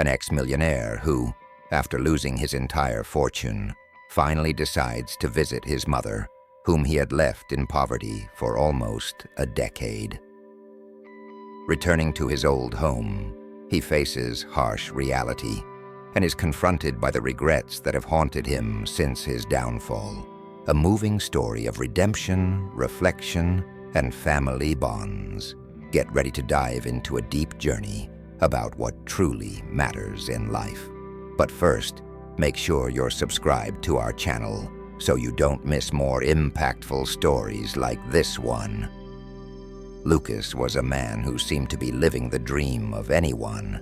an ex-millionaire who, after losing his entire fortune, finally decides to visit his mother, whom he had left in poverty for almost a decade. Returning to his old home, he faces harsh reality and is confronted by the regrets that have haunted him since his downfall. A moving story of redemption, reflection, and family bonds. Get ready to dive into a deep journey about what truly matters in life. But first, make sure you're subscribed to our channel so you don't miss more impactful stories like this one. Lucas was a man who seemed to be living the dream of anyone.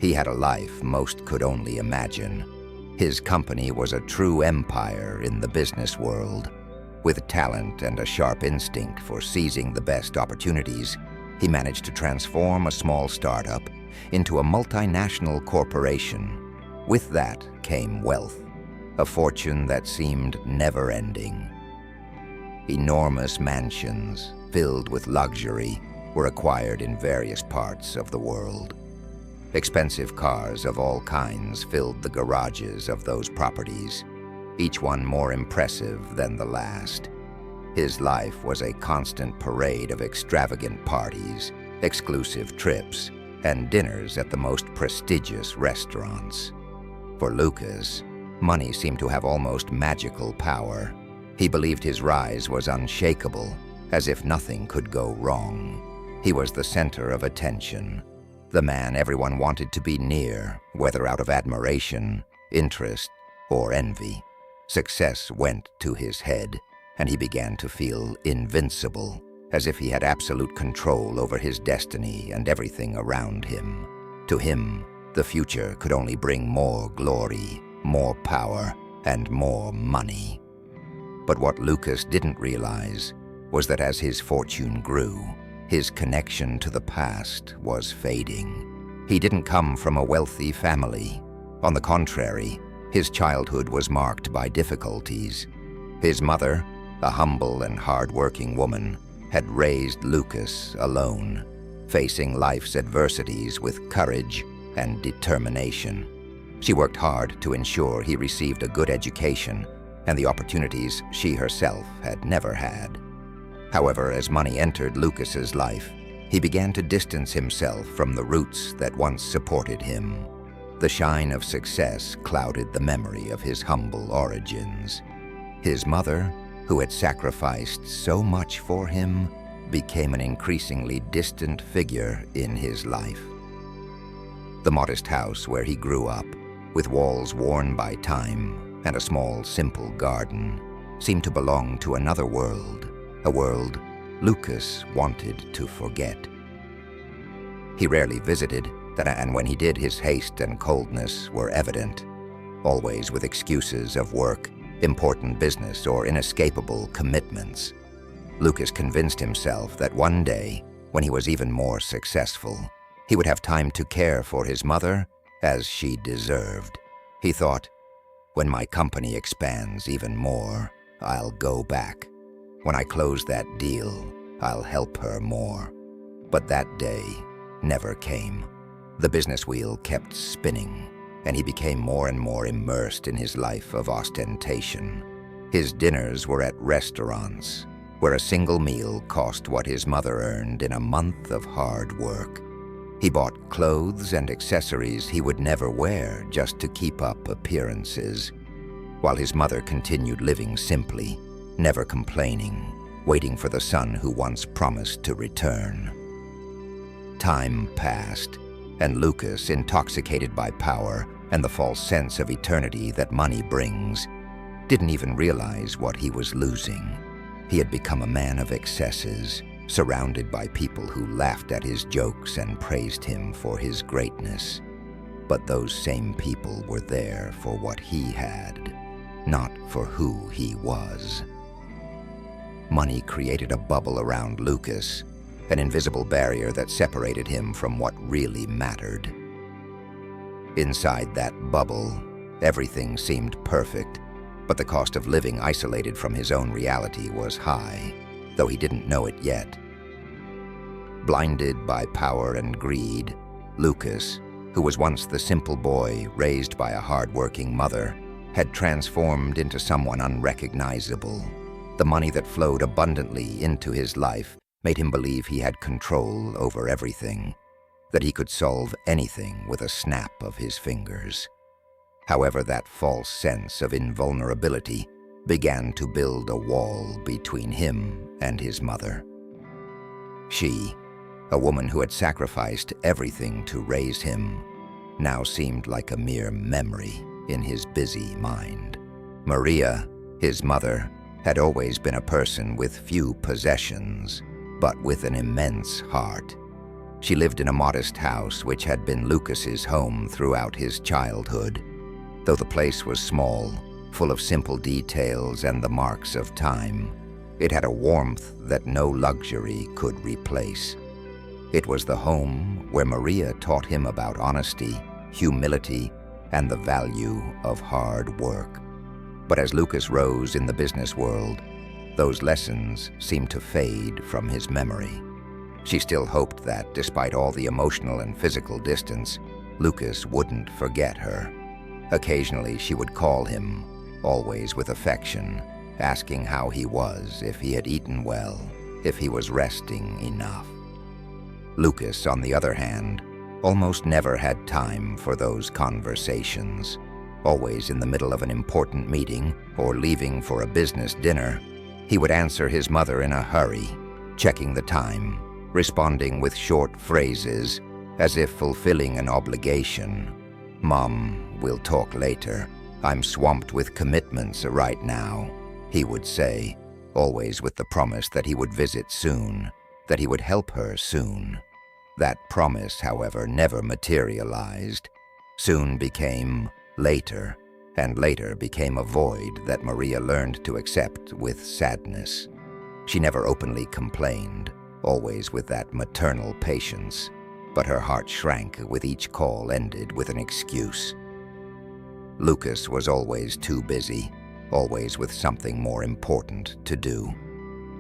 He had a life most could only imagine. His company was a true empire in the business world. With talent and a sharp instinct for seizing the best opportunities, he managed to transform a small startup into a multinational corporation. With that came wealth, a fortune that seemed never-ending. Enormous mansions filled with luxury were acquired in various parts of the world. Expensive cars of all kinds filled the garages of those properties, each one more impressive than the last. His life was a constant parade of extravagant parties, exclusive trips, and dinners at the most prestigious restaurants. For Lucas, money seemed to have almost magical power. He believed his rise was unshakable, as if nothing could go wrong. He was the center of attention, the man everyone wanted to be near, whether out of admiration, interest, or envy. Success went to his head, and he began to feel invincible, as if he had absolute control over his destiny and everything around him. To him, the future could only bring more glory, more power, and more money. But what Lucas didn't realize was that as his fortune grew, his connection to the past was fading. He didn't come from a wealthy family. On the contrary, his childhood was marked by difficulties. His mother, a humble and hard-working woman, had raised Lucas alone, facing life's adversities with courage and determination. She worked hard to ensure he received a good education and the opportunities she herself had never had. However, as money entered Lucas's life, he began to distance himself from the roots that once supported him. The shine of success clouded the memory of his humble origins. His mother, who had sacrificed so much for him, became an increasingly distant figure in his life. The modest house where he grew up, with walls worn by time and a small, simple garden, seemed to belong to another world, a world Lucas wanted to forget. He rarely visited, and when he did, his haste and coldness were evident, always with excuses of work, important business, or inescapable commitments. Lucas convinced himself that one day, when he was even more successful, he would have time to care for his mother as she deserved. He thought, when my company expands even more, I'll go back. When I close that deal, I'll help her more. But that day never came. The business wheel kept spinning, and he became more and more immersed in his life of ostentation. His dinners were at restaurants, where a single meal cost what his mother earned in a month of hard work. He bought clothes and accessories he would never wear just to keep up appearances, while his mother continued living simply, never complaining, waiting for the son who once promised to return. Time passed, and Lucas, intoxicated by power and the false sense of eternity that money brings, didn't even realize what he was losing. He had become a man of excesses, surrounded by people who laughed at his jokes and praised him for his greatness. But those same people were there for what he had, not for who he was. Money created a bubble around Lucas, an invisible barrier that separated him from what really mattered. Inside that bubble, everything seemed perfect, but the cost of living isolated from his own reality was high, though he didn't know it yet. Blinded by power and greed, Lucas, who was once the simple boy raised by a hard-working mother, had transformed into someone unrecognizable. The money that flowed abundantly into his life made him believe he had control over everything, that he could solve anything with a snap of his fingers. However, that false sense of invulnerability began to build a wall between him and his mother. She, a woman who had sacrificed everything to raise him, now seemed like a mere memory in his busy mind. Maria, his mother, had always been a person with few possessions, but with an immense heart. She lived in a modest house which had been Lucas's home throughout his childhood. Though the place was small, full of simple details and the marks of time, it had a warmth that no luxury could replace. It was the home where Maria taught him about honesty, humility, and the value of hard work. But as Lucas rose in the business world, those lessons seemed to fade from his memory. She still hoped that, despite all the emotional and physical distance, Lucas wouldn't forget her. Occasionally she would call him, always with affection, asking how he was, if he had eaten well, if he was resting enough. Lucas, on the other hand, almost never had time for those conversations. Always in the middle of an important meeting or leaving for a business dinner, he would answer his mother in a hurry, checking the time, responding with short phrases as if fulfilling an obligation. "Mom, we'll talk later. I'm swamped with commitments right now," he would say, always with the promise that he would visit soon, that he would help her soon. That promise, however, never materialized. Soon became later, and later became a void that Maria learned to accept with sadness. She never openly complained, always with that maternal patience, but her heart shrank with each call ended with an excuse. Lucas was always too busy, always with something more important to do.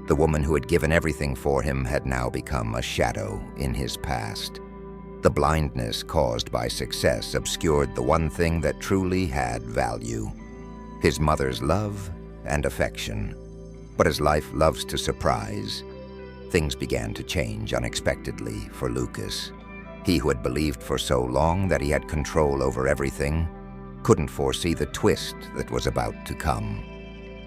The woman who had given everything for him had now become a shadow in his past. The blindness caused by success obscured the one thing that truly had value: his mother's love and affection. But as life loves to surprise, things began to change unexpectedly for Lucas. He who had believed for so long that he had control over everything couldn't foresee the twist that was about to come.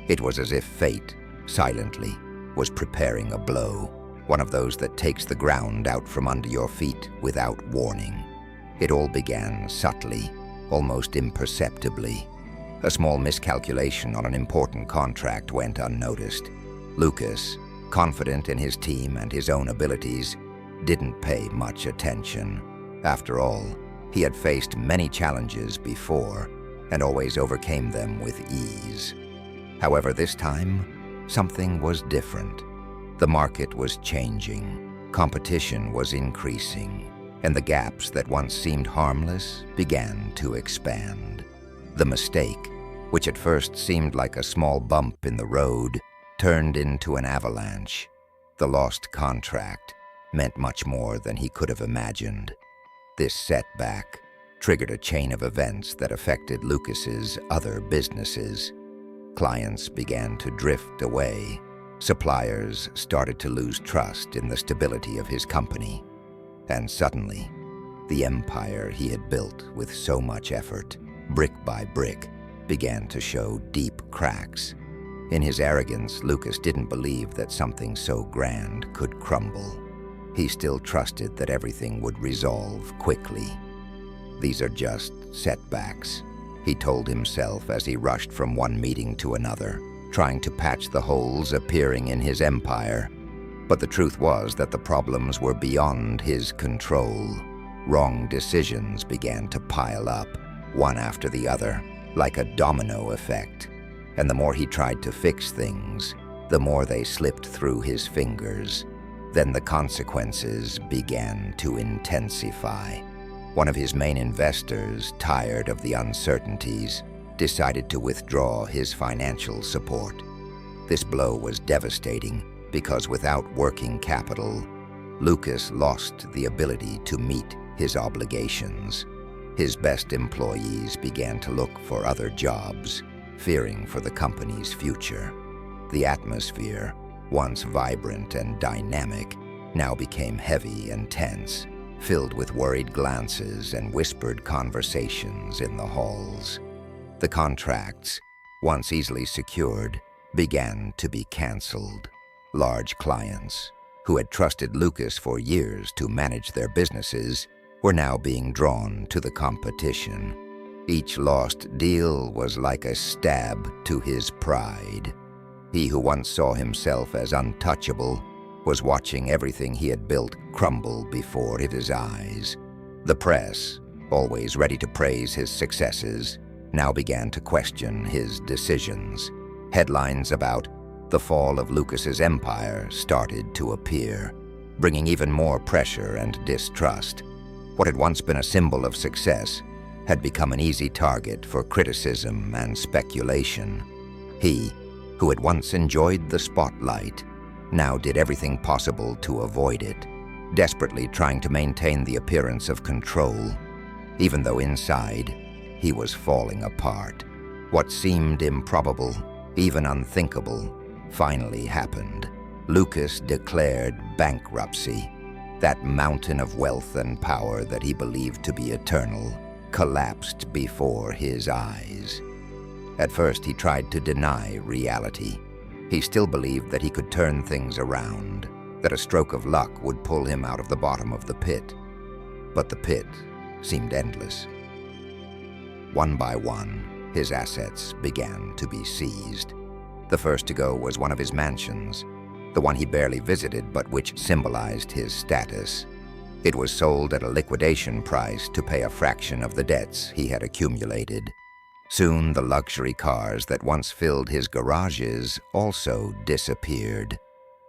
It was as if fate, silently, was preparing a blow, one of those that takes the ground out from under your feet without warning. It all began subtly, almost imperceptibly. A small miscalculation on an important contract went unnoticed. Lucas, confident in his team and his own abilities, didn't pay much attention. After all, he had faced many challenges before and always overcame them with ease. However, this time, something was different. The market was changing, competition was increasing, and the gaps that once seemed harmless began to expand. The mistake, which at first seemed like a small bump in the road, turned into an avalanche. The lost contract meant much more than he could have imagined. This setback triggered a chain of events that affected Lucas's other businesses. Clients began to drift away. Suppliers started to lose trust in the stability of his company. And suddenly, the empire he had built with so much effort, brick by brick, began to show deep cracks. In his arrogance, Lucas didn't believe that something so grand could crumble. He still trusted that everything would resolve quickly. "These are just setbacks," he told himself as he rushed from one meeting to another, trying to patch the holes appearing in his empire. But the truth was that the problems were beyond his control. Wrong decisions began to pile up, one after the other, like a domino effect. And the more he tried to fix things, the more they slipped through his fingers. Then the consequences began to intensify. One of his main investors, tired of the uncertainties, decided to withdraw his financial support. This blow was devastating because without working capital, Lucas lost the ability to meet his obligations. His best employees began to look for other jobs, fearing for the company's future. The atmosphere, once vibrant and dynamic, now became heavy and tense, filled with worried glances and whispered conversations in the halls. The contracts, once easily secured, began to be canceled. Large clients, who had trusted Lucas for years to manage their businesses, were now being drawn to the competition. Each lost deal was like a stab to his pride. He who once saw himself as untouchable was watching everything he had built crumble before his eyes. The press, always ready to praise his successes, now began to question his decisions. Headlines about the fall of Lucas's empire started to appear, bringing even more pressure and distrust. What had once been a symbol of success had become an easy target for criticism and speculation. He, who had once enjoyed the spotlight, now did everything possible to avoid it, desperately trying to maintain the appearance of control, even though inside he was falling apart. What seemed improbable, even unthinkable, finally happened. Lucas declared bankruptcy. That mountain of wealth and power that he believed to be eternal collapsed before his eyes. At first, he tried to deny reality. He still believed that he could turn things around, that a stroke of luck would pull him out of the bottom of the pit. But the pit seemed endless. One by one, his assets began to be seized. The first to go was one of his mansions, the one he barely visited but which symbolized his status. It was sold at a liquidation price to pay a fraction of the debts he had accumulated. Soon the luxury cars that once filled his garages also disappeared.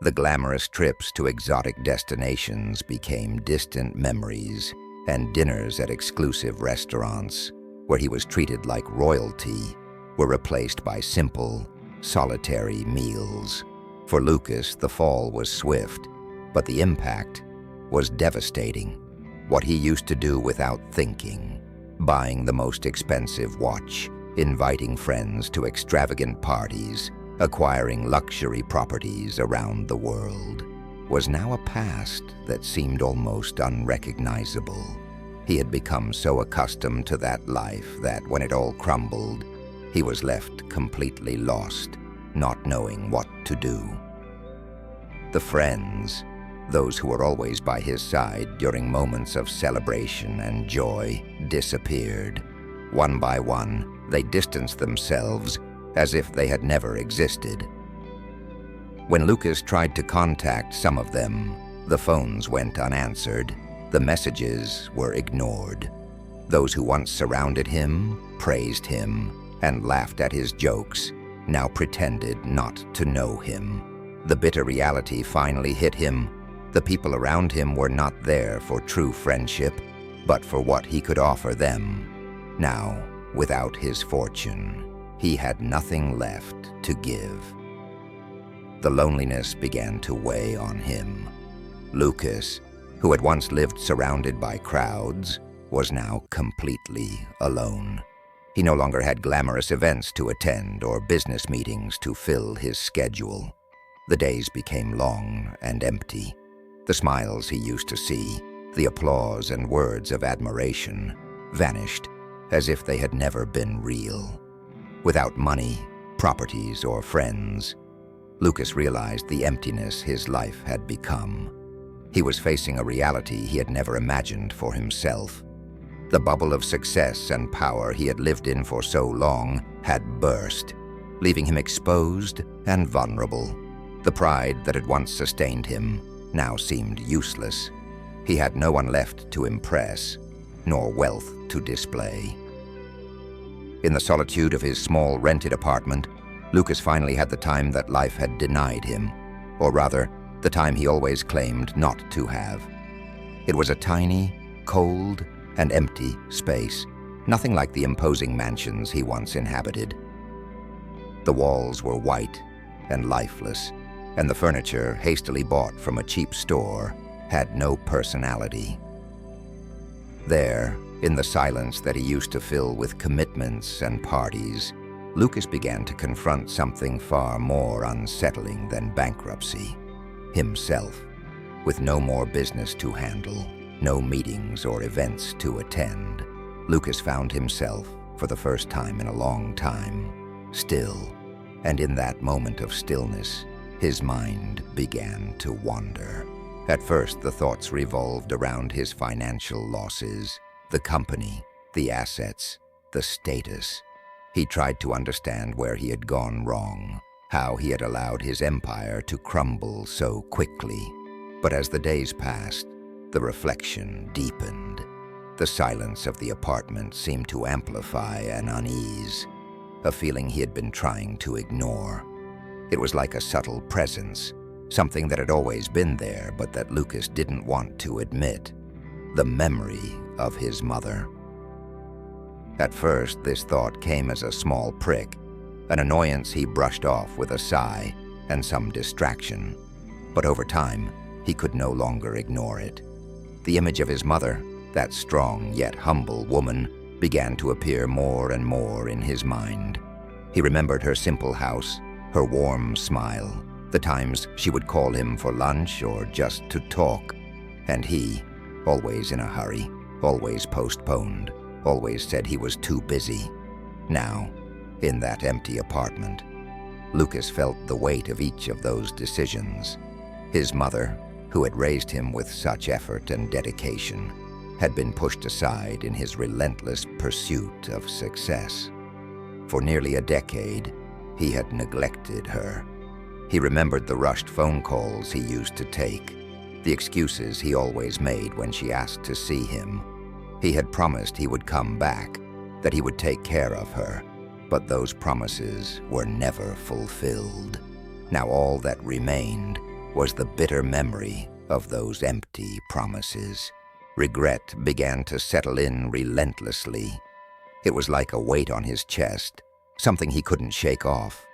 The glamorous trips to exotic destinations became distant memories, and dinners at exclusive restaurants, where he was treated like royalty, were replaced by simple, solitary meals. For Lucas, the fall was swift, but the impact was devastating. What he used to do without thinking, buying the most expensive watch, inviting friends to extravagant parties, acquiring luxury properties around the world, was now a past that seemed almost unrecognizable. He had become so accustomed to that life that when it all crumbled, he was left completely lost, not knowing what to do. The friends, those who were always by his side during moments of celebration and joy, disappeared. One by one, they distanced themselves as if they had never existed. When Lucas tried to contact some of them, the phones went unanswered. The messages were ignored. Those who once surrounded him, praised him, and laughed at his jokes now pretended not to know him. The bitter reality finally hit him. The people around him were not there for true friendship, but for what he could offer them. Now, without his fortune, he had nothing left to give. The loneliness began to weigh on him. Lucas, who had once lived surrounded by crowds, was now completely alone. He no longer had glamorous events to attend or business meetings to fill his schedule. The days became long and empty. The smiles he used to see, the applause and words of admiration, vanished as if they had never been real. Without money, properties, or friends, Lucas realized the emptiness his life had become. He was facing a reality he had never imagined for himself. The bubble of success and power he had lived in for so long had burst, leaving him exposed and vulnerable. The pride that had once sustained him now seemed useless. He had no one left to impress, nor wealth to display. In the solitude of his small rented apartment, Lucas finally had the time that life had denied him, or rather, the time he always claimed not to have. It was a tiny, cold, and empty space, nothing like the imposing mansions he once inhabited. The walls were white and lifeless, and the furniture, hastily bought from a cheap store, had no personality. There, In the silence that he used to fill with commitments and parties, Lucas began to confront something far more unsettling than bankruptcy: himself. With no more business to handle, no meetings or events to attend, Lucas found himself, for the first time in a long time, still. And in that moment of stillness, his mind began to wander. At first, the thoughts revolved around his financial losses, the company, the assets, the status. He tried to understand where he had gone wrong, how he had allowed his empire to crumble so quickly. But as the days passed, the reflection deepened. The silence of the apartment seemed to amplify an unease, a feeling he had been trying to ignore. It was like a subtle presence, something that had always been there but that Lucas didn't want to admit: the memory of his mother. At first, this thought came as a small prick, an annoyance he brushed off with a sigh and some distraction. But over time, he could no longer ignore it. The image of his mother, that strong yet humble woman, began to appear more and more in his mind. He remembered her simple house, her warm smile, the times she would call him for lunch or just to talk. And he, always in a hurry, always postponed, always said he was too busy. Now, in that empty apartment, Lucas felt the weight of each of those decisions. His mother, who had raised him with such effort and dedication, had been pushed aside in his relentless pursuit of success. For nearly a decade, he had neglected her. He remembered the rushed phone calls he used to take, the excuses he always made when she asked to see him. He had promised he would come back, that he would take care of her, but those promises were never fulfilled. Now all that remained was the bitter memory of those empty promises. Regret began to settle in relentlessly. It was like a weight on his chest, something he couldn't shake off.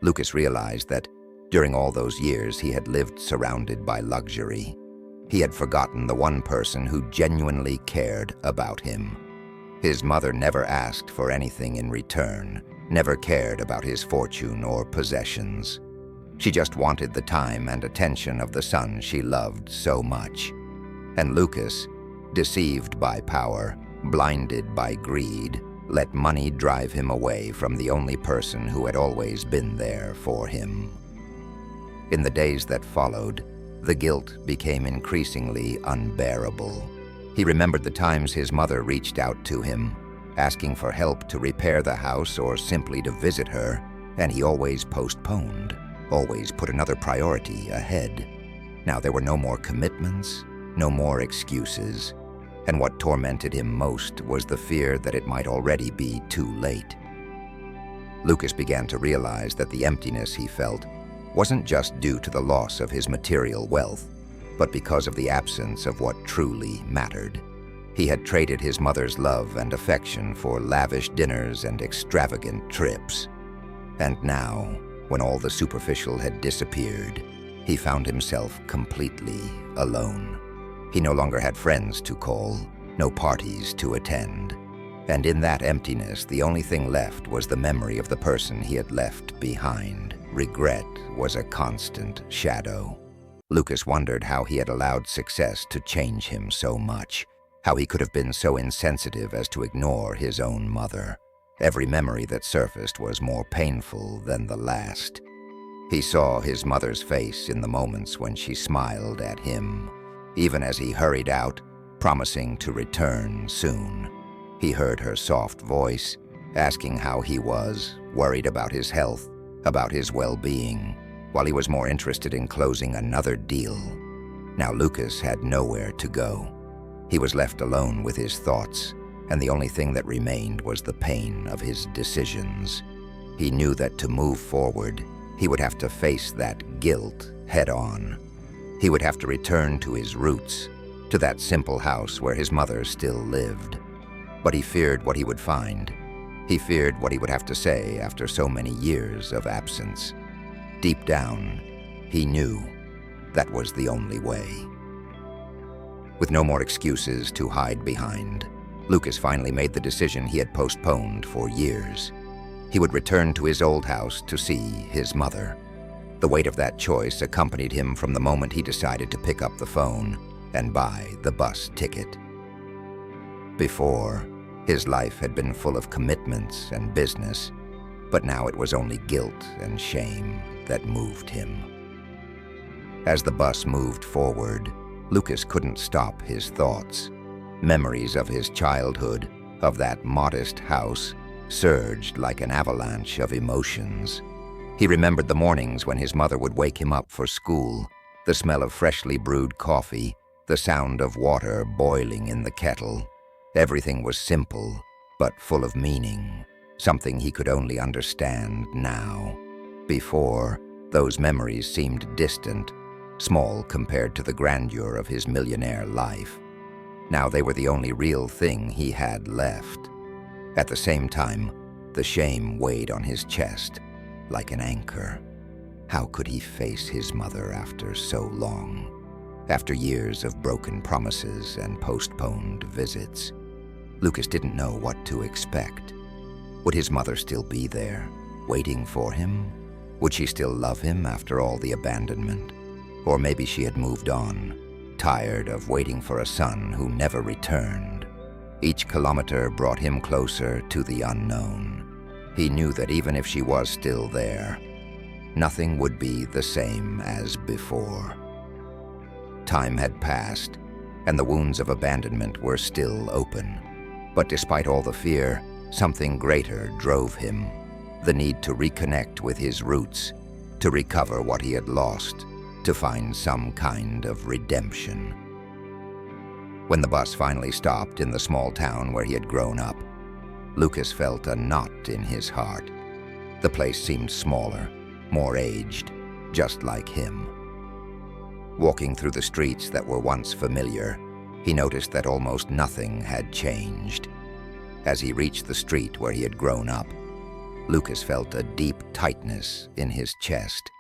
Lucas realized that during all those years he had lived surrounded by luxury. He had forgotten the one person who genuinely cared about him. His mother never asked for anything in return, never cared about his fortune or possessions. She just wanted the time and attention of the son she loved so much. And Lucas, deceived by power, blinded by greed, let money drive him away from the only person who had always been there for him. In the days that followed, the guilt became increasingly unbearable. He remembered the times his mother reached out to him, asking for help to repair the house or simply to visit her, and he always postponed, always put another priority ahead. Now there were no more commitments, no more excuses, and what tormented him most was the fear that it might already be too late. Lucas began to realize that the emptiness he felt wasn't just due to the loss of his material wealth, but because of the absence of what truly mattered. He had traded his mother's love and affection for lavish dinners and extravagant trips. And now, when all the superficial had disappeared, he found himself completely alone. He no longer had friends to call, no parties to attend. And in that emptiness, the only thing left was the memory of the person he had left behind. Regret was a constant shadow. Lucas wondered how he had allowed success to change him so much, how he could have been so insensitive as to ignore his own mother. Every memory that surfaced was more painful than the last. He saw his mother's face in the moments when she smiled at him, even as he hurried out, promising to return soon. He heard her soft voice, asking how he was, worried about his health, about his well-being, while he was more interested in closing another deal. Now Lucas had nowhere to go. He was left alone with his thoughts, and the only thing that remained was the pain of his decisions. He knew that to move forward, he would have to face that guilt head-on. He would have to return to his roots, to that simple house where his mother still lived. But he feared what he would find. He feared what he would have to say after so many years of absence. Deep down, he knew that was the only way. With no more excuses to hide behind, Lucas finally made the decision he had postponed for years. He would return to his old house to see his mother. The weight of that choice accompanied him from the moment he decided to pick up the phone and buy the bus ticket. Before, his life had been full of commitments and business, but now it was only guilt and shame that moved him. As the bus moved forward, Lucas couldn't stop his thoughts. Memories of his childhood, of that modest house, surged like an avalanche of emotions. He remembered the mornings when his mother would wake him up for school, the smell of freshly brewed coffee, the sound of water boiling in the kettle. Everything was simple, but full of meaning, something he could only understand now. Before, those memories seemed distant, small compared to the grandeur of his millionaire life. Now they were the only real thing he had left. At the same time, the shame weighed on his chest like an anchor. How could he face his mother after so long? After years of broken promises and postponed visits, Lucas didn't know what to expect. Would his mother still be there, waiting for him? Would she still love him after all the abandonment? Or maybe she had moved on, tired of waiting for a son who never returned. Each kilometer brought him closer to the unknown. He knew that even if she was still there, nothing would be the same as before. Time had passed, and the wounds of abandonment were still open. But despite all the fear, something greater drove him. The need to reconnect with his roots, to recover what he had lost, to find some kind of redemption. When the bus finally stopped in the small town where he had grown up, Lucas felt a knot in his heart. The place seemed smaller, more aged, just like him. Walking through the streets that were once familiar, he noticed that almost nothing had changed. As he reached the street where he had grown up, Lucas felt a deep tightness in his chest.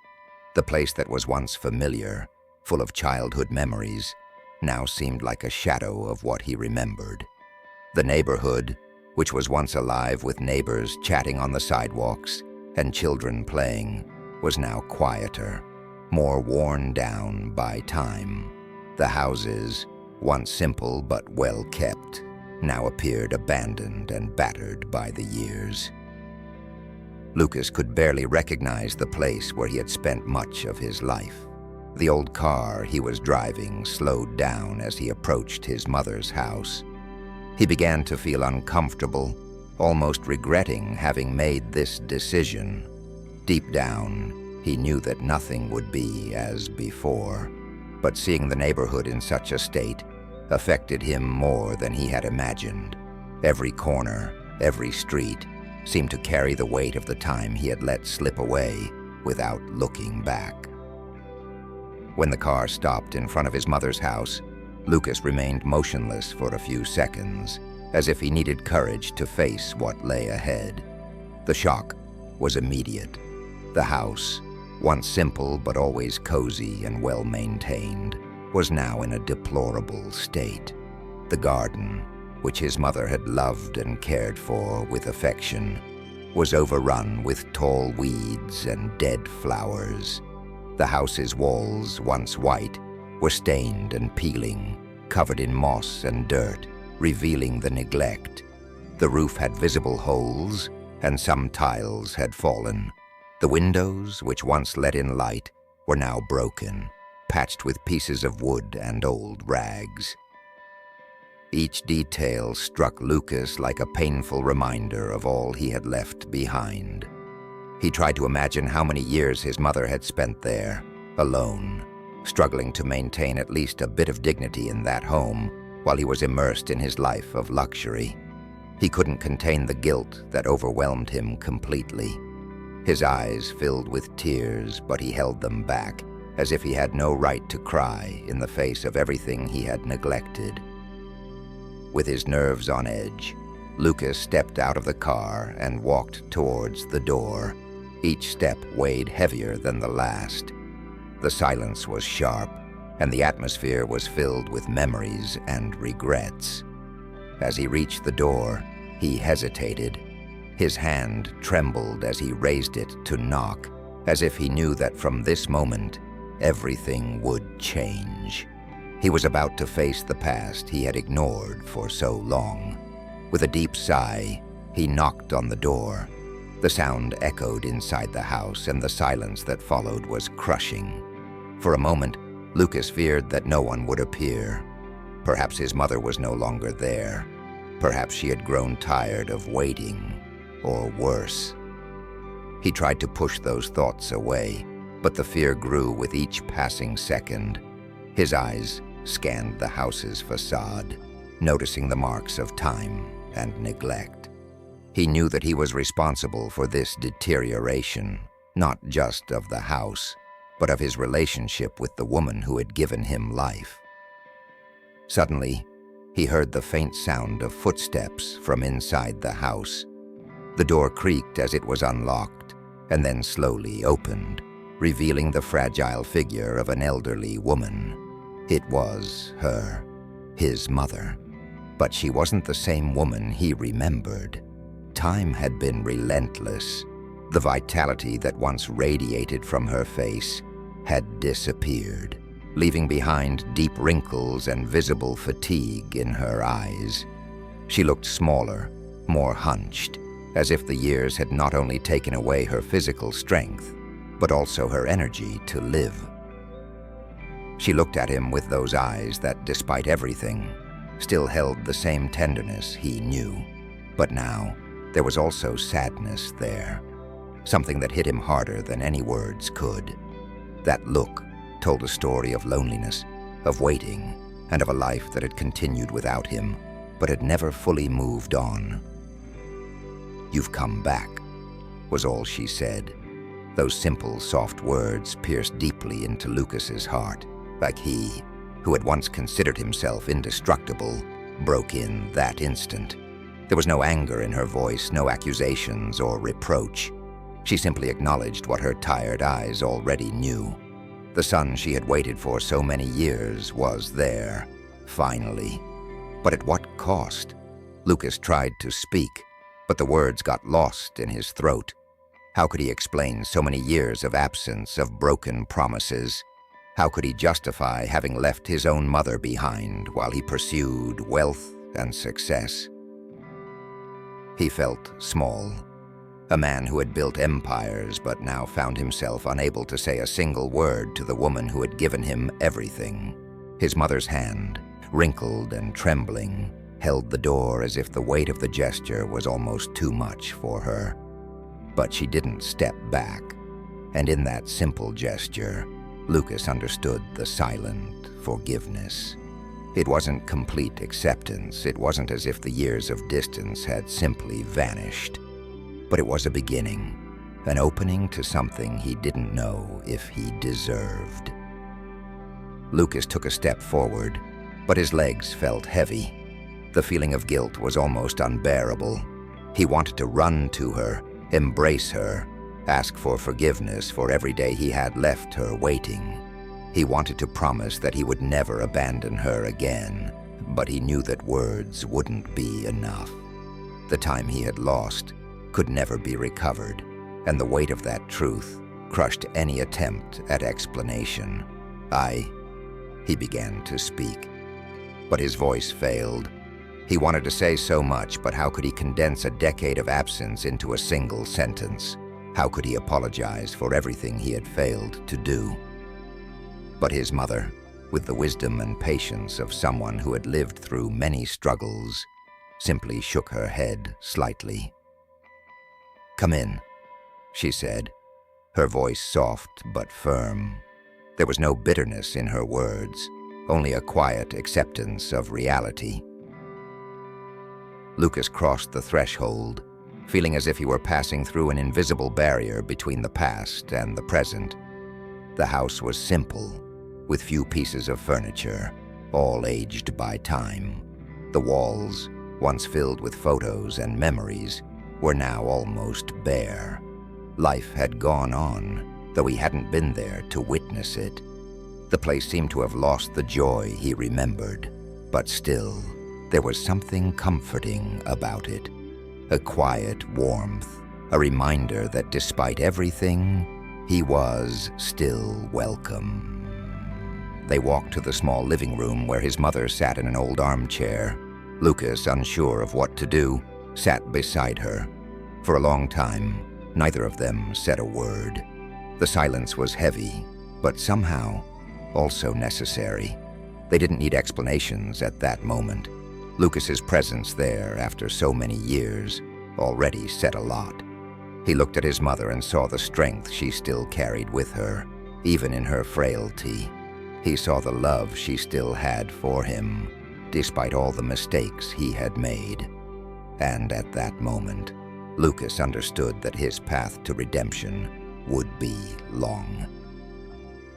The place that was once familiar, full of childhood memories, now seemed like a shadow of what he remembered. The neighborhood, which was once alive with neighbors chatting on the sidewalks and children playing, was now quieter, more worn down by time. The houses, once simple but well kept, now appeared abandoned and battered by the years. Lucas could barely recognize the place where he had spent much of his life. The old car he was driving slowed down as he approached his mother's house. He began to feel uncomfortable, almost regretting having made this decision. Deep down, he knew that nothing would be as before, but seeing the neighborhood in such a state affected him more than he had imagined. Every corner, every street, seemed to carry the weight of the time he had let slip away without looking back. When the car stopped in front of his mother's house, Lucas remained motionless for a few seconds, as if he needed courage to face what lay ahead. The shock was immediate. The house, once simple but always cozy and well-maintained, was now in a deplorable state. The garden, which his mother had loved and cared for with affection, was overrun with tall weeds and dead flowers. The house's walls, once white, were stained and peeling, covered in moss and dirt, revealing the neglect. The roof had visible holes, and some tiles had fallen. The windows, which once let in light, were now broken, patched with pieces of wood and old rags. Each detail struck Lucas like a painful reminder of all he had left behind. He tried to imagine how many years his mother had spent there, alone, struggling to maintain at least a bit of dignity in that home while he was immersed in his life of luxury. He couldn't contain the guilt that overwhelmed him completely. His eyes filled with tears, but he held them back, as if he had no right to cry in the face of everything he had neglected. With his nerves on edge, Lucas stepped out of the car and walked towards the door. Each step weighed heavier than the last. The silence was sharp, and the atmosphere was filled with memories and regrets. As he reached the door, he hesitated. His hand trembled as he raised it to knock, as if he knew that from this moment, everything would change. He was about to face the past he had ignored for so long. With a deep sigh, he knocked on the door. The sound echoed inside the house, and the silence that followed was crushing. For a moment, Lucas feared that no one would appear. Perhaps his mother was no longer there. Perhaps she had grown tired of waiting, or worse. He tried to push those thoughts away, but the fear grew with each passing second. His eyes scanned the house's facade, noticing the marks of time and neglect. He knew that he was responsible for this deterioration, not just of the house, but of his relationship with the woman who had given him life. Suddenly, he heard the faint sound of footsteps from inside the house. The door creaked as it was unlocked, and then slowly opened, revealing the fragile figure of an elderly woman. It was her, his mother. But she wasn't the same woman he remembered. Time had been relentless. The vitality that once radiated from her face had disappeared, leaving behind deep wrinkles and visible fatigue in her eyes. She looked smaller, more hunched, as if the years had not only taken away her physical strength, but also her energy to live. She looked at him with those eyes that, despite everything, still held the same tenderness he knew. But now, there was also sadness there, something that hit him harder than any words could. That look told a story of loneliness, of waiting, and of a life that had continued without him, but had never fully moved on. "You've come back," was all she said. Those simple, soft words pierced deeply into Lucas's heart, like he, who had once considered himself indestructible, broke in that instant. There was no anger in her voice, no accusations or reproach. She simply acknowledged what her tired eyes already knew. The son she had waited for so many years was there, finally. But at what cost? Lucas tried to speak, but the words got lost in his throat. How could he explain so many years of absence, of broken promises? How could he justify having left his own mother behind while he pursued wealth and success? He felt small. A man who had built empires but now found himself unable to say a single word to the woman who had given him everything. His mother's hand, wrinkled and trembling, held the door as if the weight of the gesture was almost too much for her. But she didn't step back, and in that simple gesture, Lucas understood the silent forgiveness. It wasn't complete acceptance. It wasn't as if the years of distance had simply vanished. But it was a beginning, an opening to something he didn't know if he deserved. Lucas took a step forward, but his legs felt heavy. The feeling of guilt was almost unbearable. He wanted to run to her, embrace her, ask for forgiveness for every day he had left her waiting. He wanted to promise that he would never abandon her again, but he knew that words wouldn't be enough. The time he had lost could never be recovered, and the weight of that truth crushed any attempt at explanation. He began to speak, but his voice failed. He wanted to say so much, but how could he condense a decade of absence into a single sentence? How could he apologize for everything he had failed to do? But his mother, with the wisdom and patience of someone who had lived through many struggles, simply shook her head slightly. "Come in," she said, her voice soft but firm. There was no bitterness in her words, only a quiet acceptance of reality. Lucas crossed the threshold, feeling as if he were passing through an invisible barrier between the past and the present. The house was simple, with few pieces of furniture, all aged by time. The walls, once filled with photos and memories, were now almost bare. Life had gone on, though he hadn't been there to witness it. The place seemed to have lost the joy he remembered, but still, there was something comforting about it. A quiet warmth, a reminder that despite everything, he was still welcome. They walked to the small living room where his mother sat in an old armchair. Lucas, unsure of what to do, sat beside her. For a long time, neither of them said a word. The silence was heavy, but somehow also necessary. They didn't need explanations at that moment. Lucas's presence there, after so many years, already said a lot. He looked at his mother and saw the strength she still carried with her, even in her frailty. He saw the love she still had for him, despite all the mistakes he had made. And at that moment, Lucas understood that his path to redemption would be long.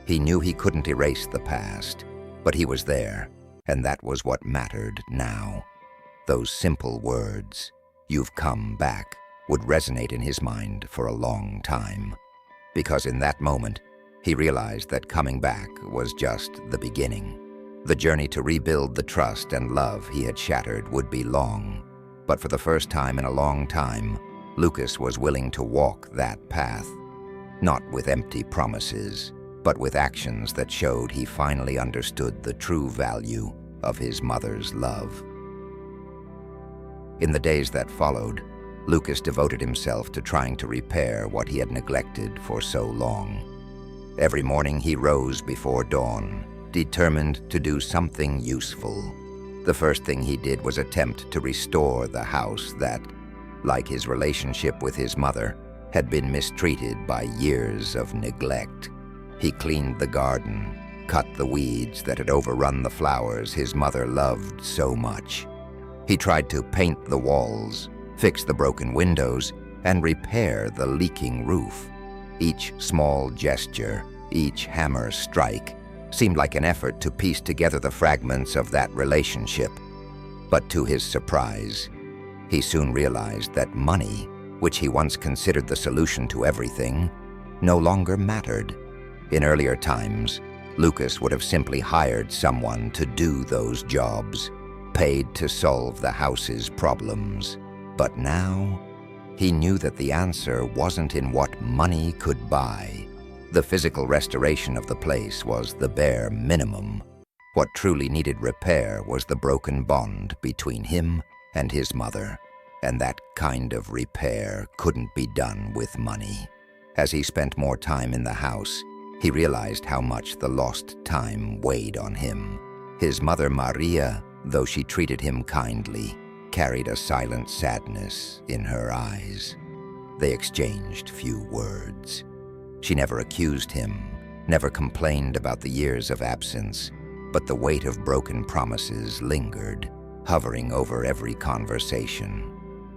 He knew he couldn't erase the past, but he was there, and that was what mattered now. Those simple words, "You've come back," would resonate in his mind for a long time. Because in that moment, he realized that coming back was just the beginning. The journey to rebuild the trust and love he had shattered would be long, but for the first time in a long time, Lucas was willing to walk that path, not with empty promises, but with actions that showed he finally understood the true value of his mother's love. In the days that followed, Lucas devoted himself to trying to repair what he had neglected for so long. Every morning he rose before dawn, determined to do something useful. The first thing he did was attempt to restore the house that, like his relationship with his mother, had been mistreated by years of neglect. He cleaned the garden, cut the weeds that had overrun the flowers his mother loved so much. He tried to paint the walls, fix the broken windows, and repair the leaking roof. Each small gesture, each hammer strike, seemed like an effort to piece together the fragments of that relationship. But to his surprise, he soon realized that money, which he once considered the solution to everything, no longer mattered. In earlier times, Lucas would have simply hired someone to do those jobs, paid to solve the house's problems. But now, he knew that the answer wasn't in what money could buy. The physical restoration of the place was the bare minimum. What truly needed repair was the broken bond between him and his mother, and that kind of repair couldn't be done with money. As he spent more time in the house, he realized how much the lost time weighed on him. His mother Maria, though she treated him kindly, carried a silent sadness in her eyes. They exchanged few words. She never accused him, never complained about the years of absence, but the weight of broken promises lingered, hovering over every conversation.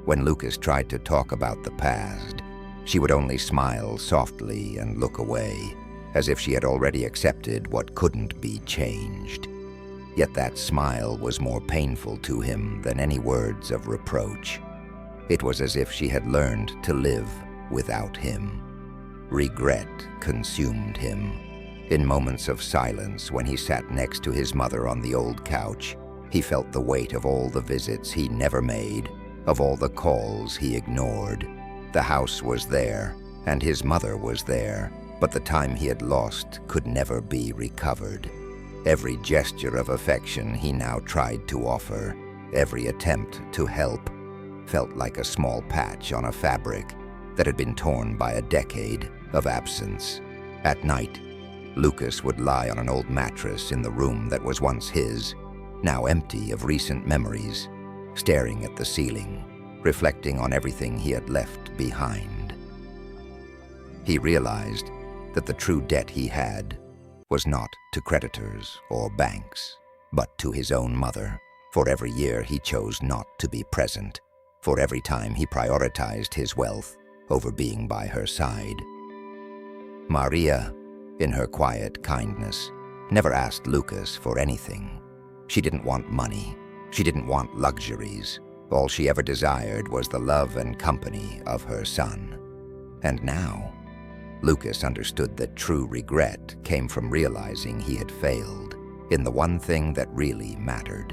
When Lucas tried to talk about the past, she would only smile softly and look away, as if she had already accepted what couldn't be changed. Yet that smile was more painful to him than any words of reproach. It was as if she had learned to live without him. Regret consumed him. In moments of silence, when he sat next to his mother on the old couch, he felt the weight of all the visits he never made, of all the calls he ignored. The house was there, and his mother was there, but the time he had lost could never be recovered. Every gesture of affection he now tried to offer, every attempt to help, felt like a small patch on a fabric that had been torn by a decade of absence. At night, Lucas would lie on an old mattress in the room that was once his, now empty of recent memories, staring at the ceiling, reflecting on everything he had left behind. He realized that the true debt he had was not to creditors or banks, but to his own mother. For every year he chose not to be present, for every time he prioritized his wealth over being by her side. Maria, in her quiet kindness, never asked Lucas for anything. She didn't want money. She didn't want luxuries. All she ever desired was the love and company of her son. And now, Lucas understood that true regret came from realizing he had failed in the one thing that really mattered.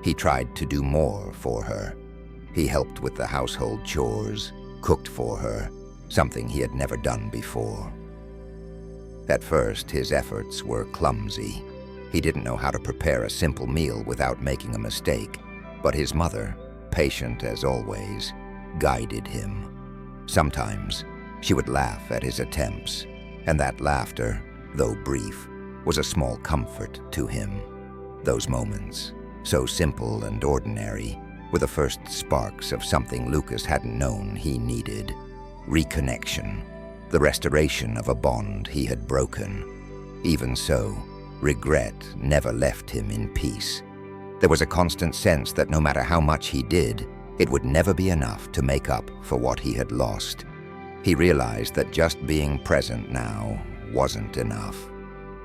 He tried to do more for her. He helped with the household chores, cooked for her, something he had never done before. At first, his efforts were clumsy. He didn't know how to prepare a simple meal without making a mistake, but his mother, patient as always, guided him. Sometimes, she would laugh at his attempts, and that laughter, though brief, was a small comfort to him. Those moments, so simple and ordinary, were the first sparks of something Lucas hadn't known he needed: reconnection, the restoration of a bond he had broken. Even so, regret never left him in peace. There was a constant sense that no matter how much he did, it would never be enough to make up for what he had lost. He realized that just being present now wasn't enough.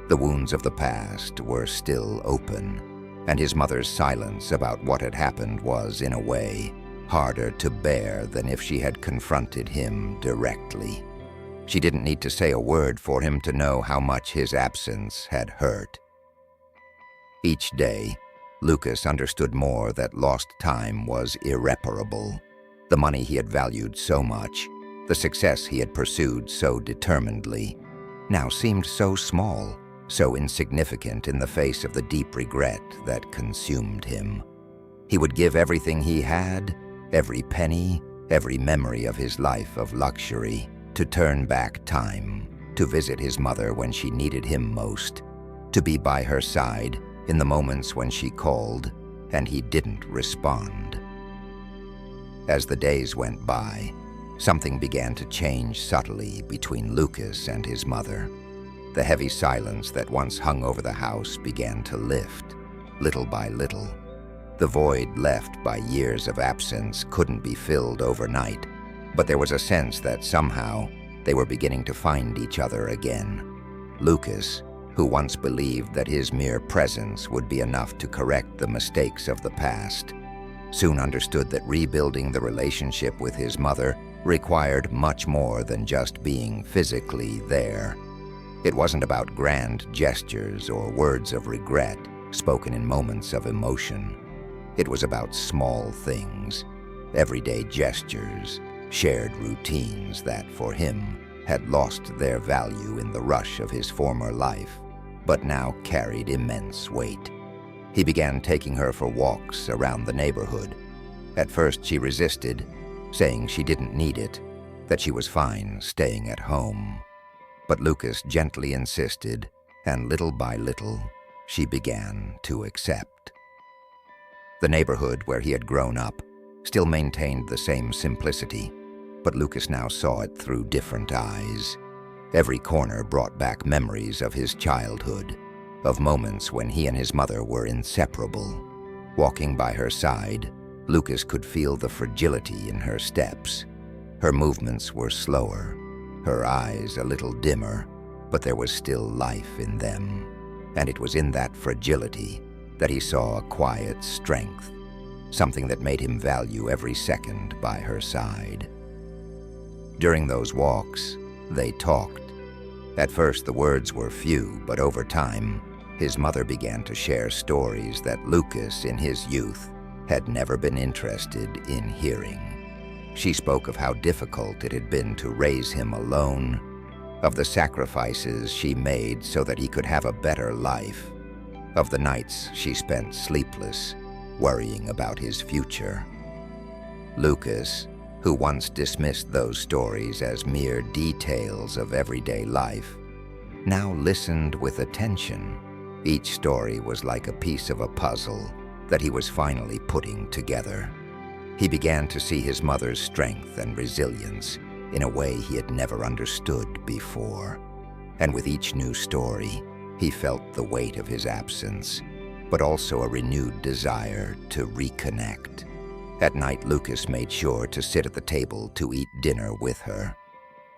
The wounds of the past were still open, and his mother's silence about what had happened was, in a way, harder to bear than if she had confronted him directly. She didn't need to say a word for him to know how much his absence had hurt. Each day, Lucas understood more that lost time was irreparable. The money he had valued so much, the success he had pursued so determinedly, now seemed so small, so insignificant in the face of the deep regret that consumed him. He would give everything he had, every penny, every memory of his life of luxury, to turn back time, to visit his mother when she needed him most, to be by her side in the moments when she called and he didn't respond. As the days went by, something began to change subtly between Lucas and his mother. The heavy silence that once hung over the house began to lift, little by little. The void left by years of absence couldn't be filled overnight, but there was a sense that somehow they were beginning to find each other again. Lucas, who once believed that his mere presence would be enough to correct the mistakes of the past, soon understood that rebuilding the relationship with his mother required much more than just being physically there. It wasn't about grand gestures or words of regret spoken in moments of emotion. It was about small things, everyday gestures, shared routines that, for him, had lost their value in the rush of his former life, but now carried immense weight. He began taking her for walks around the neighborhood. At first she resisted, saying she didn't need it, that she was fine staying at home. But Lucas gently insisted, and little by little, she began to accept. The neighborhood where he had grown up still maintained the same simplicity, but Lucas now saw it through different eyes. Every corner brought back memories of his childhood, of moments when he and his mother were inseparable. Walking by her side, Lucas could feel the fragility in her steps. Her movements were slower, her eyes a little dimmer, but there was still life in them. And it was in that fragility that he saw a quiet strength, something that made him value every second by her side. During those walks, they talked. At first the words were few, but over time, his mother began to share stories that Lucas, in his youth, had never been interested in hearing. She spoke of how difficult it had been to raise him alone, of the sacrifices she made so that he could have a better life, of the nights she spent sleepless, worrying about his future. Lucas, who once dismissed those stories as mere details of everyday life, now listened with attention. Each story was like a piece of a puzzle that he was finally putting together. He began to see his mother's strength and resilience in a way he had never understood before. And with each new story, he felt the weight of his absence, but also a renewed desire to reconnect. At night, Lucas made sure to sit at the table to eat dinner with her.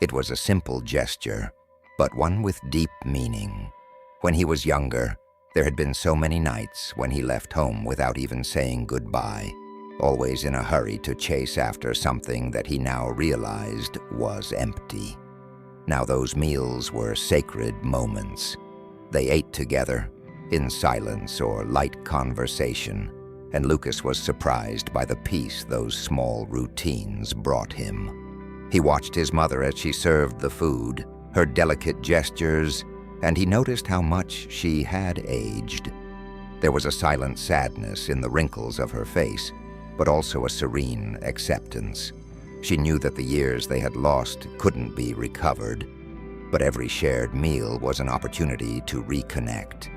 It was a simple gesture, but one with deep meaning. When he was younger, there had been so many nights when he left home without even saying goodbye, always in a hurry to chase after something that he now realized was empty. Now those meals were sacred moments. They ate together, in silence or light conversation, and Lucas was surprised by the peace those small routines brought him. He watched his mother as she served the food, her delicate gestures, and he noticed how much she had aged. There was a silent sadness in the wrinkles of her face, but also a serene acceptance. She knew that the years they had lost couldn't be recovered, but every shared meal was an opportunity to reconnect.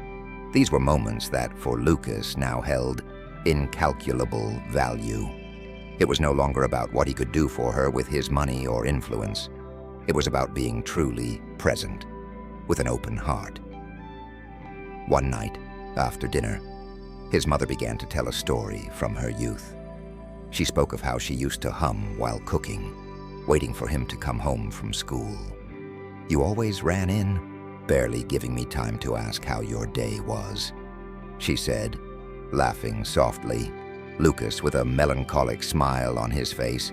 These were moments that, for Lucas, now held incalculable value. It was no longer about what he could do for her with his money or influence. It was about being truly present, with an open heart. One night, after dinner, his mother began to tell a story from her youth. She spoke of how she used to hum while cooking, waiting for him to come home from school. "You always ran in, barely giving me time to ask how your day was," she said, laughing softly. Lucas, with a melancholic smile on his face,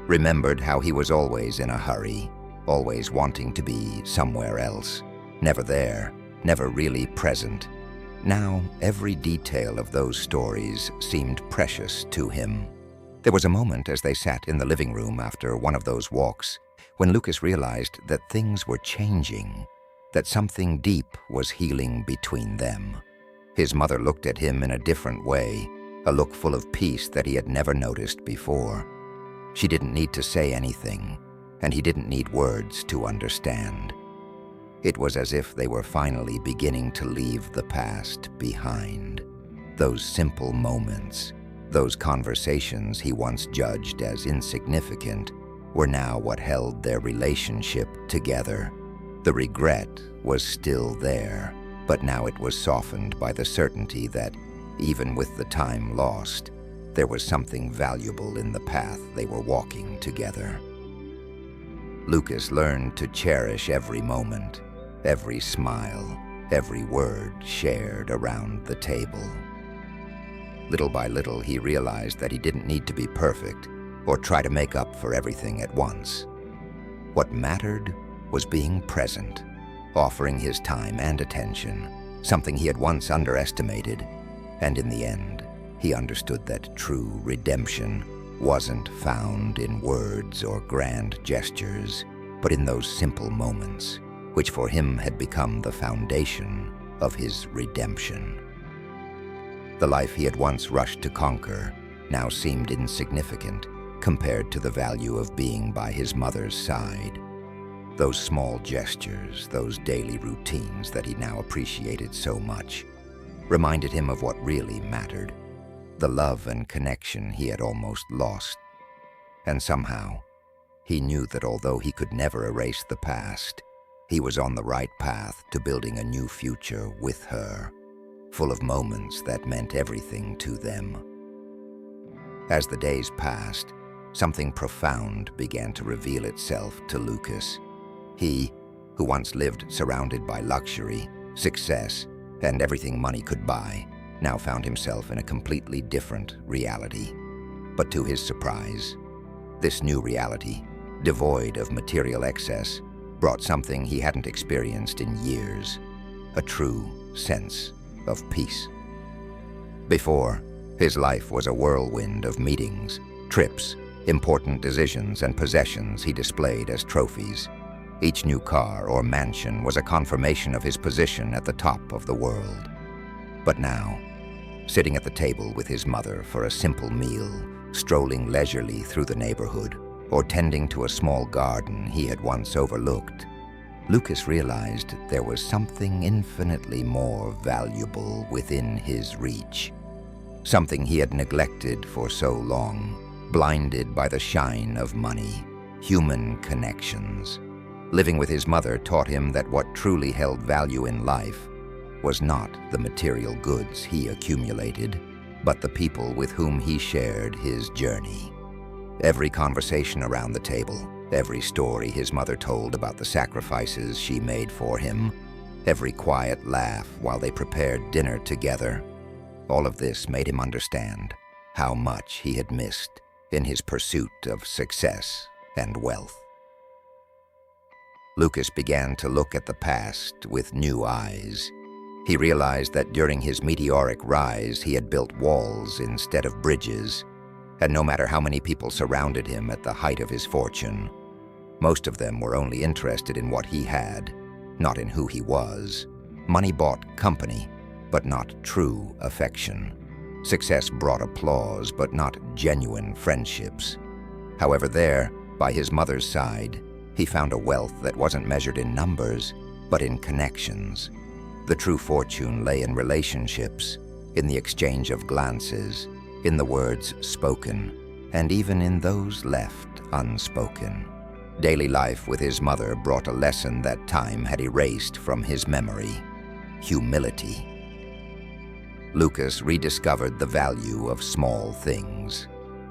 remembered how he was always in a hurry, always wanting to be somewhere else, never there, never really present. Now, every detail of those stories seemed precious to him. There was a moment as they sat in the living room after one of those walks when Lucas realized that things were changing, that something deep was healing between them. His mother looked at him in a different way, a look full of peace that he had never noticed before. She didn't need to say anything, and he didn't need words to understand. It was as if they were finally beginning to leave the past behind. Those simple moments, those conversations he once judged as insignificant, were now what held their relationship together. The regret was still there, but now it was softened by the certainty that, even with the time lost, there was something valuable in the path they were walking together. Lucas learned to cherish every moment, every smile, every word shared around the table. Little by little, he realized that he didn't need to be perfect or try to make up for everything at once. What mattered was being present, offering his time and attention, something he had once underestimated. And in the end, he understood that true redemption wasn't found in words or grand gestures, but in those simple moments, which for him had become the foundation of his redemption. The life he had once rushed to conquer now seemed insignificant compared to the value of being by his mother's side. Those small gestures, those daily routines that he now appreciated so much, reminded him of what really mattered, the love and connection he had almost lost. And somehow, he knew that although he could never erase the past, he was on the right path to building a new future with her, full of moments that meant everything to them. As the days passed, something profound began to reveal itself to Lucas. He, who once lived surrounded by luxury, success, and everything money could buy, now found himself in a completely different reality. But to his surprise, this new reality, devoid of material excess, brought something he hadn't experienced in years, a true sense of peace. Before, his life was a whirlwind of meetings, trips, important decisions, and possessions he displayed as trophies. Each new car or mansion was a confirmation of his position at the top of the world. But now, sitting at the table with his mother for a simple meal, strolling leisurely through the neighborhood, or tending to a small garden he had once overlooked, Lucas realized there was something infinitely more valuable within his reach. Something he had neglected for so long, blinded by the shine of money, human connections. Living with his mother taught him that what truly held value in life was not the material goods he accumulated, but the people with whom he shared his journey. Every conversation around the table, every story his mother told about the sacrifices she made for him, every quiet laugh while they prepared dinner together, all of this made him understand how much he had missed in his pursuit of success and wealth. Lucas began to look at the past with new eyes. He realized that during his meteoric rise, he had built walls instead of bridges, and no matter how many people surrounded him at the height of his fortune, most of them were only interested in what he had, not in who he was. Money bought company, but not true affection. Success brought applause, but not genuine friendships. However, there, by his mother's side, he found a wealth that wasn't measured in numbers, but in connections. The true fortune lay in relationships, in the exchange of glances, in the words spoken, and even in those left unspoken. Daily life with his mother brought a lesson that time had erased from his memory: humility. Lucas rediscovered the value of small things.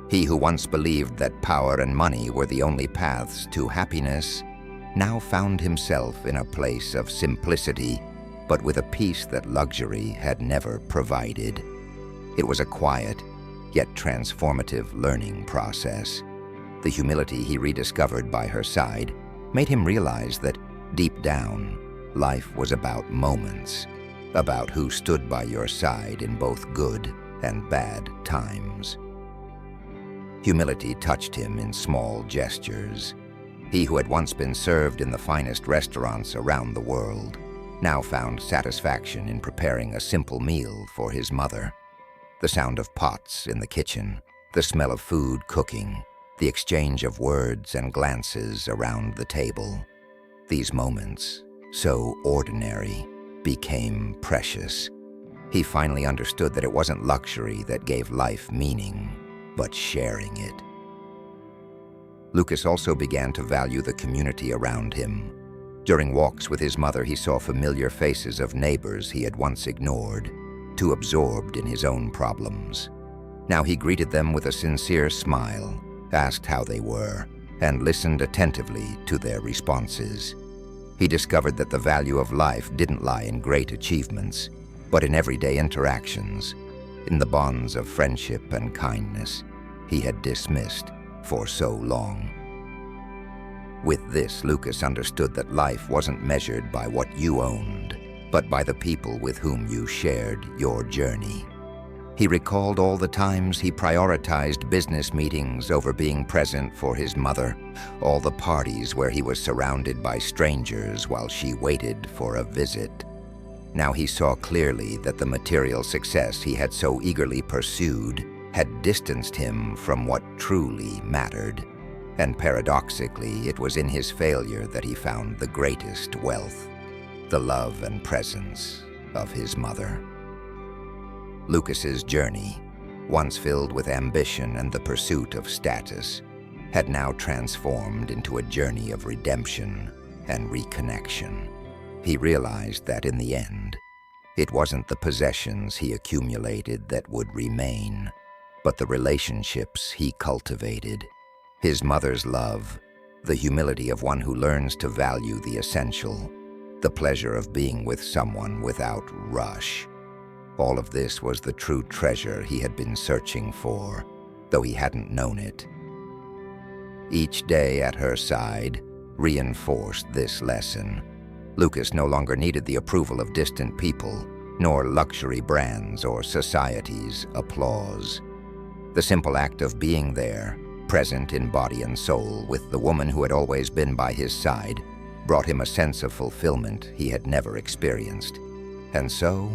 He who once believed that power and money were the only paths to happiness now found himself in a place of simplicity, but with a peace that luxury had never provided. It was a quiet, yet transformative learning process. The humility he rediscovered by her side made him realize that, deep down, life was about moments, about who stood by your side in both good and bad times. Humility touched him in small gestures. He who had once been served in the finest restaurants around the world now found satisfaction in preparing a simple meal for his mother. The sound of pots in the kitchen, the smell of food cooking, the exchange of words and glances around the table. These moments, so ordinary, became precious. He finally understood that it wasn't luxury that gave life meaning, but sharing it. Lucas also began to value the community around him. During walks with his mother, he saw familiar faces of neighbors he had once ignored, too absorbed in his own problems. Now he greeted them with a sincere smile, asked how they were, and listened attentively to their responses. He discovered that the value of life didn't lie in great achievements, but in everyday interactions, in the bonds of friendship and kindness he had dismissed for so long. With this, Lucas understood that life wasn't measured by what you owned, but by the people with whom you shared your journey. He recalled all the times he prioritized business meetings over being present for his mother, all the parties where he was surrounded by strangers while she waited for a visit. Now he saw clearly that the material success he had so eagerly pursued had distanced him from what truly mattered. And paradoxically, it was in his failure that he found the greatest wealth: the love and presence of his mother. Lucas's journey, once filled with ambition and the pursuit of status, had now transformed into a journey of redemption and reconnection. He realized that in the end, it wasn't the possessions he accumulated that would remain, but the relationships he cultivated. His mother's love, the humility of one who learns to value the essential, the pleasure of being with someone without rush. All of this was the true treasure he had been searching for, though he hadn't known it. Each day at her side reinforced this lesson. Lucas no longer needed the approval of distant people, nor luxury brands or society's applause. The simple act of being there, present in body and soul with the woman who had always been by his side, brought him a sense of fulfillment he had never experienced. And so,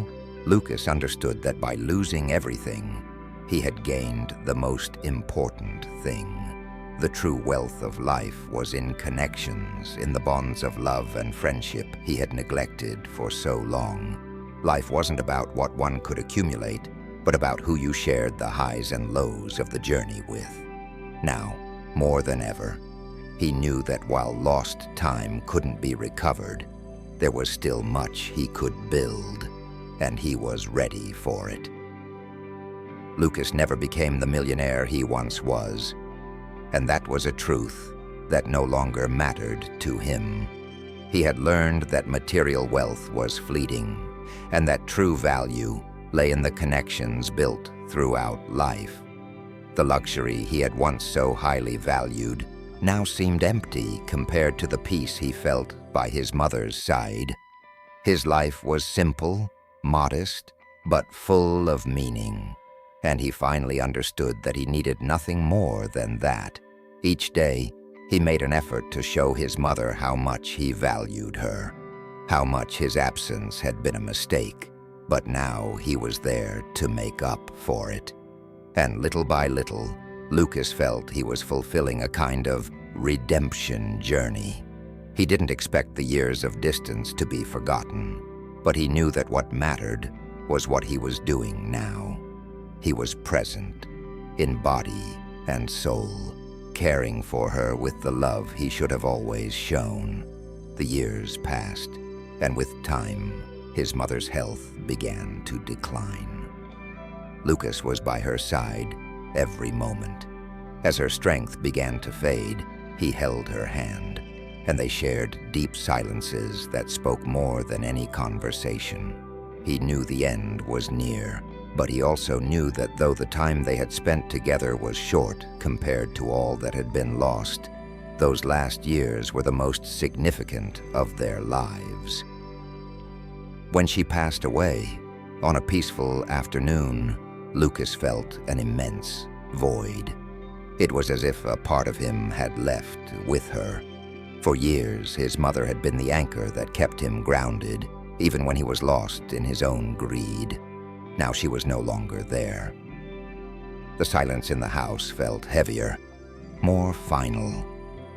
Lucas understood that by losing everything, he had gained the most important thing. The true wealth of life was in connections, in the bonds of love and friendship he had neglected for so long. Life wasn't about what one could accumulate, but about who you shared the highs and lows of the journey with. Now, more than ever, he knew that while lost time couldn't be recovered, there was still much he could build, and he was ready for it. Lucas never became the millionaire he once was, and that was a truth that no longer mattered to him. He had learned that material wealth was fleeting, and that true value lay in the connections built throughout life. The luxury he had once so highly valued now seemed empty compared to the peace he felt by his mother's side. His life was simple, modest but full of meaning, and he finally understood that he needed nothing more than that. Each day, he made an effort to show his mother how much he valued her, how much his absence had been a mistake, but now he was there to make up for it. And little by little, Lucas felt he was fulfilling a kind of redemption journey. He didn't expect the years of distance to be forgotten, but he knew that what mattered was what he was doing now. He was present, in body and soul, caring for her with the love he should have always shown. The years passed, and with time, his mother's health began to decline. Lucas was by her side every moment. As her strength began to fade, he held her hand, and they shared deep silences that spoke more than any conversation. He knew the end was near, but he also knew that though the time they had spent together was short compared to all that had been lost, those last years were the most significant of their lives. When she passed away, on a peaceful afternoon, Lucas felt an immense void. It was as if a part of him had left with her. For years, his mother had been the anchor that kept him grounded, even when he was lost in his own greed. Now she was no longer there. The silence in the house felt heavier, more final.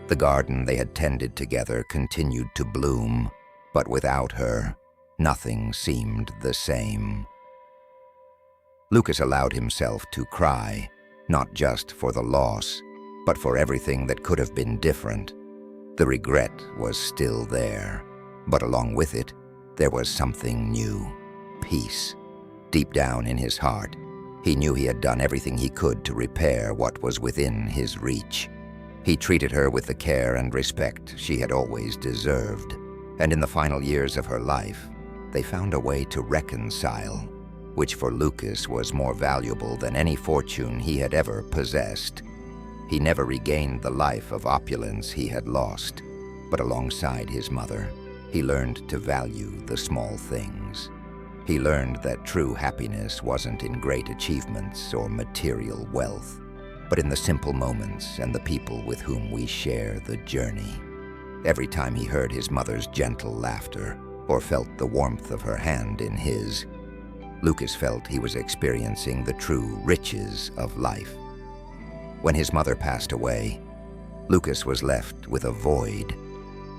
The garden they had tended together continued to bloom, but without her, nothing seemed the same. Lucas allowed himself to cry, not just for the loss, but for everything that could have been different. The regret was still there, but along with it, there was something new, peace. Deep down in his heart, he knew he had done everything he could to repair what was within his reach. He treated her with the care and respect she had always deserved, and in the final years of her life, they found a way to reconcile, which for Lucas was more valuable than any fortune he had ever possessed. He never regained the life of opulence he had lost, but alongside his mother, he learned to value the small things. He learned that true happiness wasn't in great achievements or material wealth, but in the simple moments and the people with whom we share the journey. Every time he heard his mother's gentle laughter or felt the warmth of her hand in his, Lucas felt he was experiencing the true riches of life. When his mother passed away, Lucas was left with a void,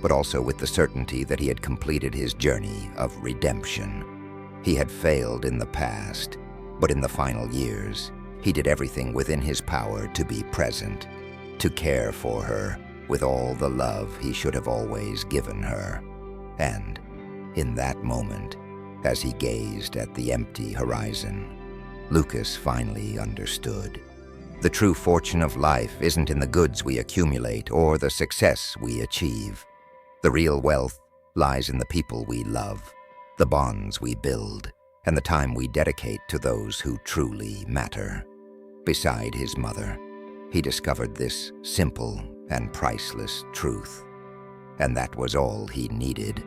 but also with the certainty that he had completed his journey of redemption. He had failed in the past, but in the final years, he did everything within his power to be present, to care for her with all the love he should have always given her. And in that moment, as he gazed at the empty horizon, Lucas finally understood. The true fortune of life isn't in the goods we accumulate or the success we achieve. The real wealth lies in the people we love, the bonds we build, and the time we dedicate to those who truly matter. Beside his mother, he discovered this simple and priceless truth, and that was all he needed.